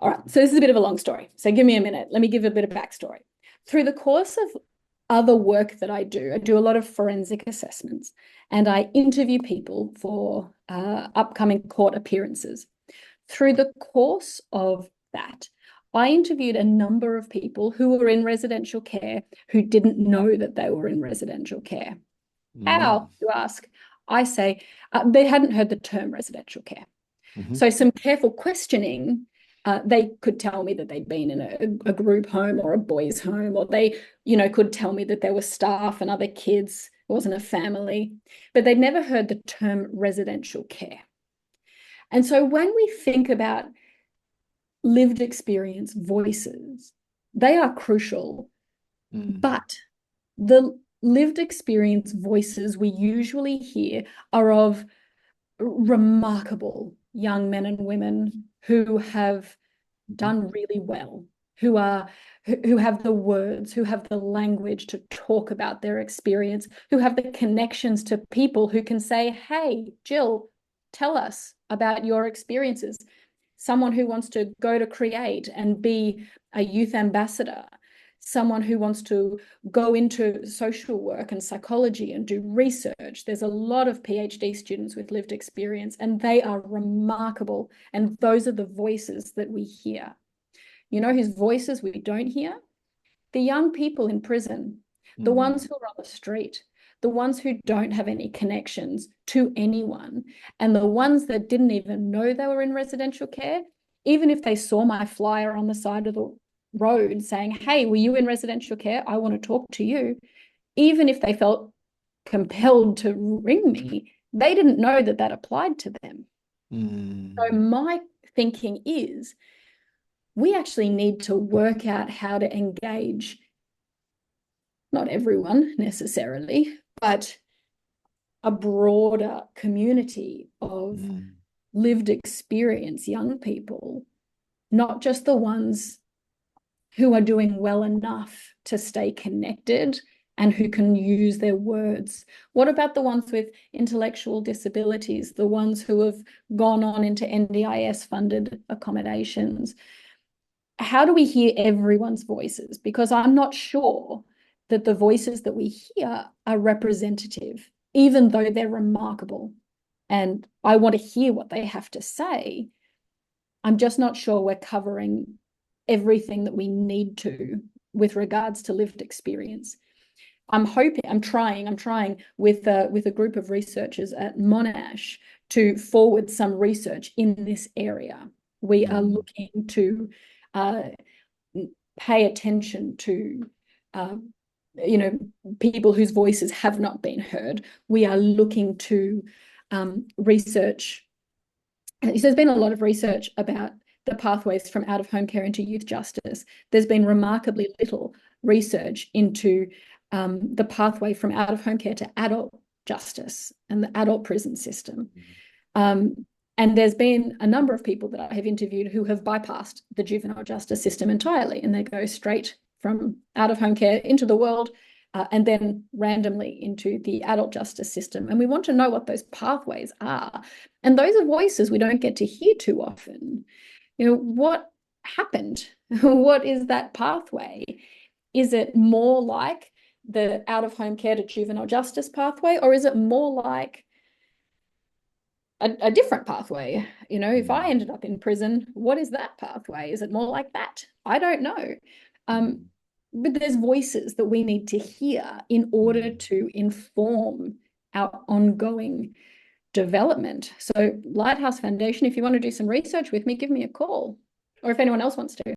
All right, so this is a bit of a long story. So give me a minute. Let me give a bit of backstory. Through the course of other work that I do a lot of forensic assessments and I interview people for upcoming court appearances. Through the course of that, I interviewed a number of people who were in residential care who didn't know that they were in residential care. How, you ask? I say they hadn't heard the term residential care. So some careful questioning, they could tell me that they'd been in a group home or a boys' home, or they, could tell me that there were staff and other kids. It wasn't a family, but they'd never heard the term residential care. And so when we think about lived experience voices, they are crucial, but the lived experience voices we usually hear are of remarkable young men and women who have done really well, who have the words, who have the language to talk about their experience, who have the connections to people who can say, hey, Jill, tell us about your experiences. Someone who wants to go to Create and be a youth ambassador, someone who wants to go into social work and psychology and do research. There's a lot of PhD students with lived experience, and they are remarkable. And those are the voices that we hear. You know whose voices we don't hear? The young people in prison, the ones who are on the street, the ones who don't have any connections to anyone, and the ones that didn't even know they were in residential care. Even if they saw my flyer on the side of the road saying, hey, were you in residential care? I want to talk to you. Even if they felt compelled to ring me, they didn't know that that applied to them. So my thinking is we actually need to work out how to engage not everyone necessarily, but a broader community of lived experience young people, not just the ones who are doing well enough to stay connected and who can use their words. What about the ones with intellectual disabilities, the ones who have gone on into NDIS-funded accommodations? How do we hear everyone's voices? Because I'm not sure that the voices that we hear are representative, even though they're remarkable. And I want to hear what they have to say. I'm just not sure we're covering everything that we need to with regards to lived experience. I'm trying with a group of researchers at Monash to forward some research in this area. We are looking to pay attention to people whose voices have not been heard. We are looking to research. There's been a lot of research about the pathways from out-of-home care into youth justice. There's been remarkably little research into the pathway from out-of-home care to adult justice and the adult prison system. And there's been a number of people that I have interviewed who have bypassed the juvenile justice system entirely, and they go straight from out-of-home care into the world and then randomly into the adult justice system. And we want to know what those pathways are. And those are voices we don't get to hear too often. What happened? What is that pathway? Is it more like the out-of-home care to juvenile justice pathway, or is it more like a different pathway? If I ended up in prison, what is that pathway? Is it more like that? I don't know. But there's voices that we need to hear in order to inform our ongoing development. So Lighthouse Foundation, if you want to do some research with me, give me a call. Or if anyone else wants to.